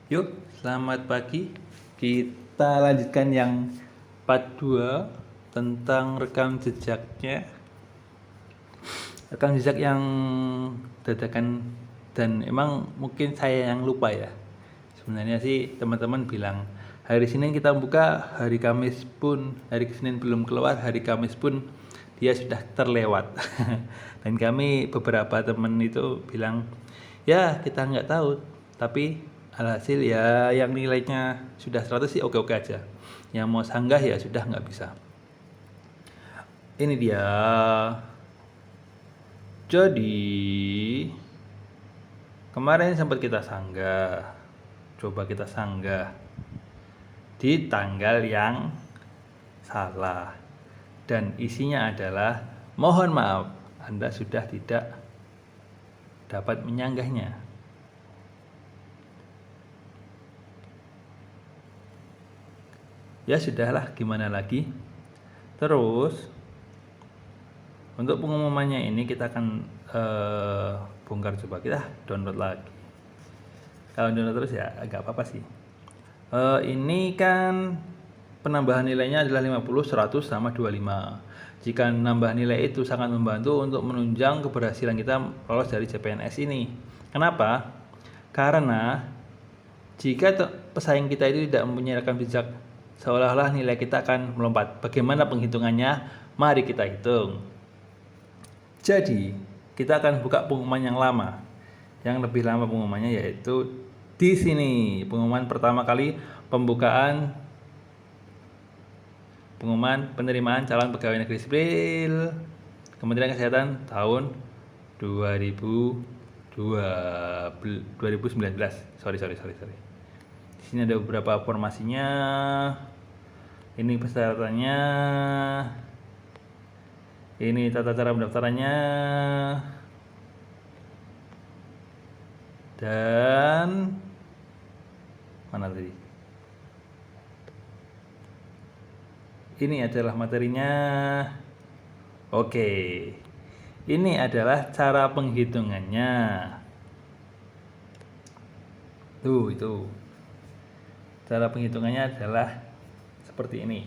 Yuk, selamat pagi. Kita lanjutkan yang part 2 tentang rekam jejaknya. Rekam jejak yang dadakan dan emang mungkin saya yang lupa ya. Sebenarnya sih teman-teman bilang hari Senin kita buka, hari Kamis pun, hari Senin belum keluar, hari Kamis pun dia sudah terlewat. Dan kami beberapa teman itu bilang, ya kita nggak tahu, tapi alhasil ya yang nilainya sudah 100 sih oke-oke aja. Yang mau sanggah ya sudah nggak bisa. Ini dia. Jadi kemarin sempat kita sanggah. Coba kita sanggah di tanggal yang salah. Dan isinya adalah mohon maaf Anda sudah tidak dapat menyanggahnya. Ya sudahlah, gimana lagi. Terus untuk pengumumannya ini kita akan bongkar, coba kita download lagi. Kalau download terus ya agak apa-apa sih. Ini kan penambahan nilainya adalah 50, 100 sama 25. Jika nambah nilai itu sangat membantu untuk menunjang keberhasilan kita lolos dari CPNS ini. Kenapa? Karena jika pesaing kita itu tidak mempunyai rekam jejak, seolah-olah nilai kita akan melompat. Bagaimana penghitungannya? Mari kita hitung. Jadi, kita akan buka pengumuman yang lama. Yang lebih lama pengumumannya yaitu di sini. Pengumuman pertama kali pembukaan pengumuman penerimaan calon pegawai negeri sipil Kementerian Kesehatan tahun 2019. Sorry. Di sini ada beberapa informasinya. Ini persyaratannya. Ini tata cara pendaftarannya. Dan mana tadi? Ini adalah materinya. Oke. Ini adalah cara penghitungannya. Itu. Cara penghitungannya adalah seperti ini.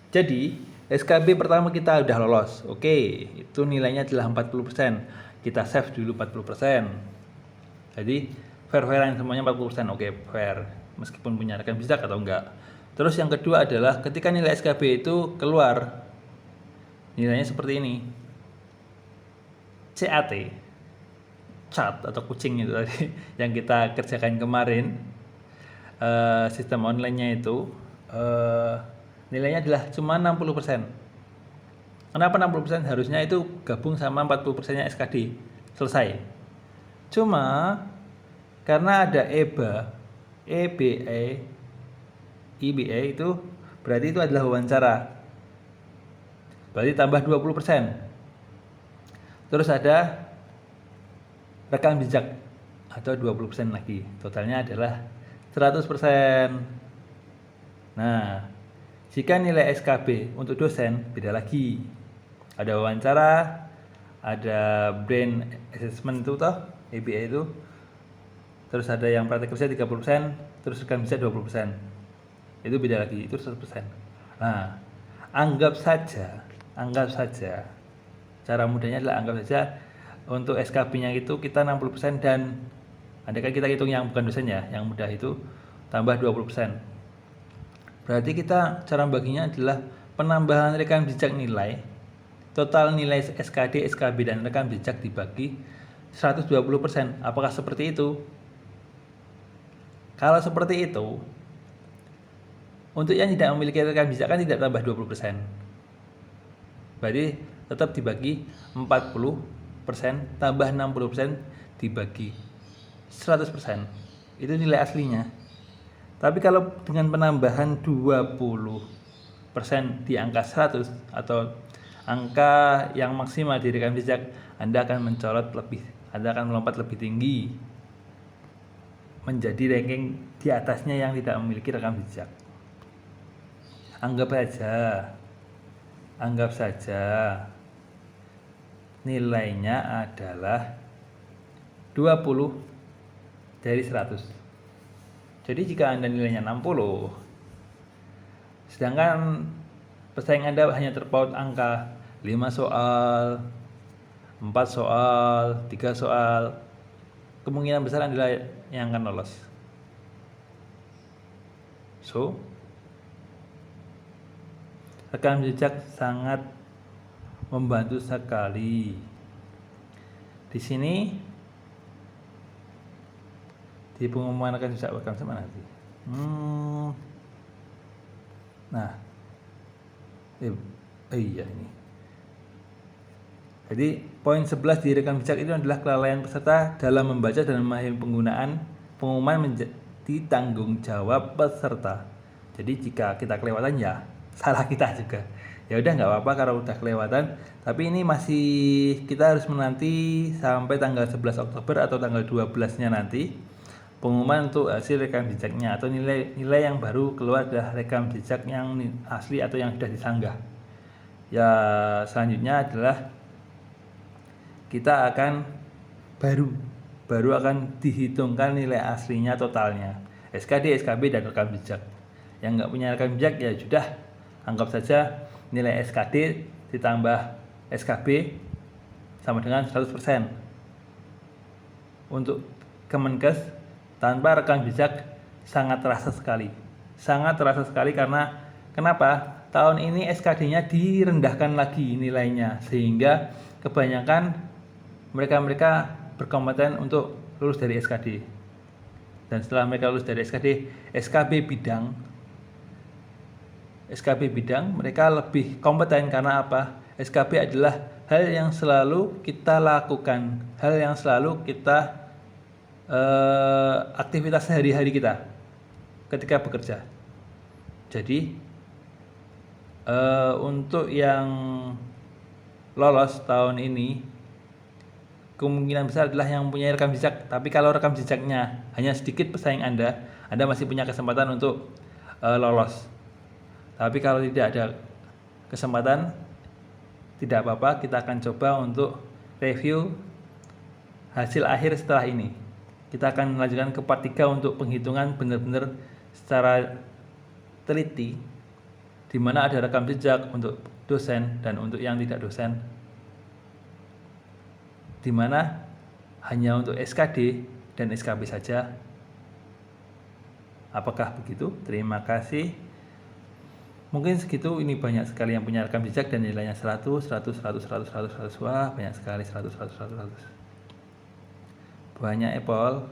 Jadi, SKB pertama kita udah lolos. Oke, itu nilainya adalah 40%. Kita save dulu 40%. Jadi, fair-fairan semuanya 40%. Oke, fair. Meskipun punya rekam jejak atau enggak. Terus yang kedua adalah ketika nilai SKB itu keluar, nilainya seperti ini. CAT, cat atau kucing itu tadi yang kita kerjakan kemarin, sistem online-nya itu nilainya adalah cuma 60%. Kenapa 60%? Harusnya itu gabung sama 40%-nya SKD, selesai. Cuma karena ada EBA, IBA itu berarti itu adalah wawancara. Berarti tambah 20%. Terus ada rekam jejak atau 20% lagi. Totalnya adalah 100%. Nah, jika nilai SKB untuk dosen beda lagi. Ada wawancara, ada brain assessment itu toh, EBA itu. Terus ada yang praktek kerja 30%, terus rekam jejak 20%. Itu beda lagi, itu 100%. Nah, anggap saja cara mudahnya adalah anggap saja untuk SKB-nya itu kita 60% dan andaikan kita hitung yang bukan dosen ya, yang mudah itu tambah 20%. Berarti kita cara baginya adalah penambahan rekam jejak nilai, total nilai SKD, SKB dan rekam jejak dibagi 120%. Apakah seperti itu? Kalau seperti itu, untuk yang tidak memiliki rekam jejak kan tidak tambah 20%. Berarti tetap dibagi 40% tambah 60% dibagi 100%. Itu nilai aslinya. Tapi kalau dengan penambahan 20% di angka 100 atau angka yang maksimal di rekam jejak, Anda akan melompat lebih tinggi menjadi ranking di atasnya yang tidak memiliki rekam jejak. Anggap saja nilainya adalah 20 dari 100. Jadi jika Anda nilainya 60, sedangkan pesaing Anda hanya terpaut angka 5 soal, 4 soal, 3 soal, kemungkinan besar Anda yang akan lolos. So, rekam jejak sangat membantu sekali. Di sini di pengumuman rekam jejak sama nanti. Nah, iya ini. Jadi poin 11 di rekam jejak itu adalah kelalaian peserta dalam membaca dan memahami pengumuman menjadi tanggung jawab peserta. Jadi jika kita kelewatan ya salah kita juga. Ya udah nggak apa-apa kalau udah kelewatan, tapi ini masih kita harus menanti sampai tanggal 11 Oktober atau tanggal 12-nya nanti pengumuman untuk hasil rekam jejaknya atau nilai yang baru keluar adalah rekam jejak yang asli atau yang sudah disanggah. Ya selanjutnya adalah kita akan baru akan dihitungkan nilai aslinya totalnya, SKD, SKB dan rekam jejak. Yang nggak punya rekam jejak ya sudah anggap saja nilai SKD ditambah SKB sama dengan 100%. Untuk Kemenkes tanpa rekam jejak sangat terasa sekali karena kenapa? Tahun ini SKD-nya direndahkan lagi nilainya sehingga kebanyakan mereka berkompeten untuk lulus dari SKD. Dan setelah mereka lulus dari SKD, SKB bidang mereka lebih kompeten karena apa? SKB adalah hal yang selalu kita lakukan, hal yang selalu kita aktivitas sehari-hari kita ketika bekerja. Jadi untuk yang lolos tahun ini kemungkinan besar adalah yang punya rekam jejak. Tapi kalau rekam jejaknya hanya sedikit pesaing Anda masih punya kesempatan untuk lolos. Tapi kalau tidak ada kesempatan, tidak apa-apa, kita akan coba untuk review hasil akhir setelah ini. Kita akan melanjutkan ke part 3 untuk penghitungan benar-benar secara teliti, di mana ada rekam jejak untuk dosen dan untuk yang tidak dosen, di mana hanya untuk SKD dan SKB saja. Apakah begitu? Terima kasih. Mungkin segitu, ini banyak sekali yang punya rekam jejak dan nilainya 100. Wah, banyak sekali 100. Banyak Apple.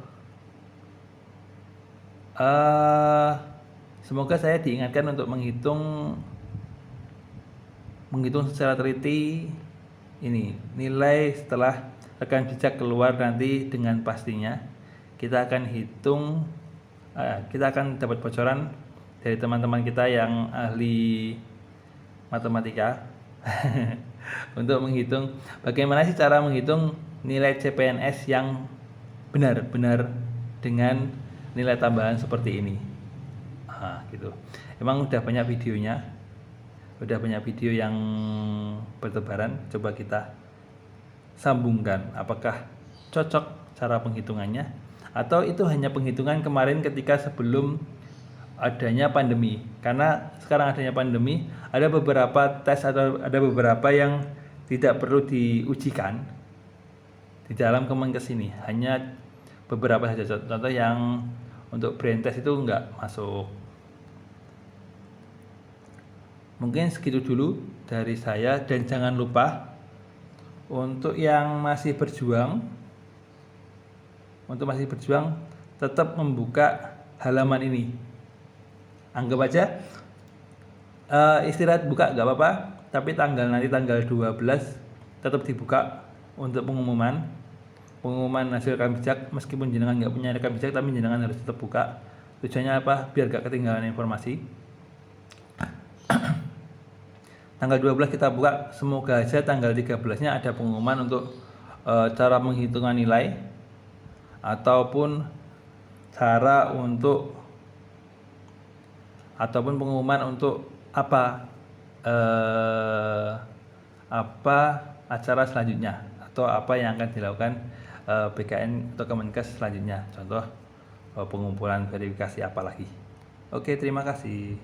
Semoga saya diingatkan untuk menghitung secara teliti ini nilai setelah rekam jejak keluar nanti dengan pastinya. Kita akan hitung, kita akan dapat bocoran dari teman-teman kita yang ahli matematika untuk menghitung bagaimana sih cara menghitung nilai CPNS yang benar-benar dengan nilai tambahan seperti ini. Gitu. Emang udah banyak videonya, udah banyak video yang bertebaran. Coba kita sambungkan, apakah cocok cara penghitungannya atau itu hanya penghitungan kemarin ketika sebelum adanya pandemi. Karena sekarang adanya pandemi, ada beberapa tes atau ada beberapa yang tidak perlu diujikan di dalam Kemenkes ini, hanya beberapa saja. Contoh yang untuk brain test itu enggak masuk. Mungkin segitu dulu dari saya, dan jangan lupa untuk yang masih berjuang tetap membuka halaman ini. Anggap aja istirahat buka nggak apa-apa, tapi nanti tanggal 12 tetap dibuka untuk pengumuman hasil rekam jejak. Meskipun jenengan nggak punya rekam jejak, tapi jenengan harus tetap buka. Tujuannya apa? Biar nggak ketinggalan informasi. Tanggal 12 kita buka, semoga aja tanggal 13-nya ada pengumuman untuk cara menghitungan nilai ataupun pengumuman untuk apa acara selanjutnya atau apa yang akan dilakukan BKN atau Kemenkes selanjutnya. Contoh pengumpulan verifikasi apa lagi. Oke, terima kasih.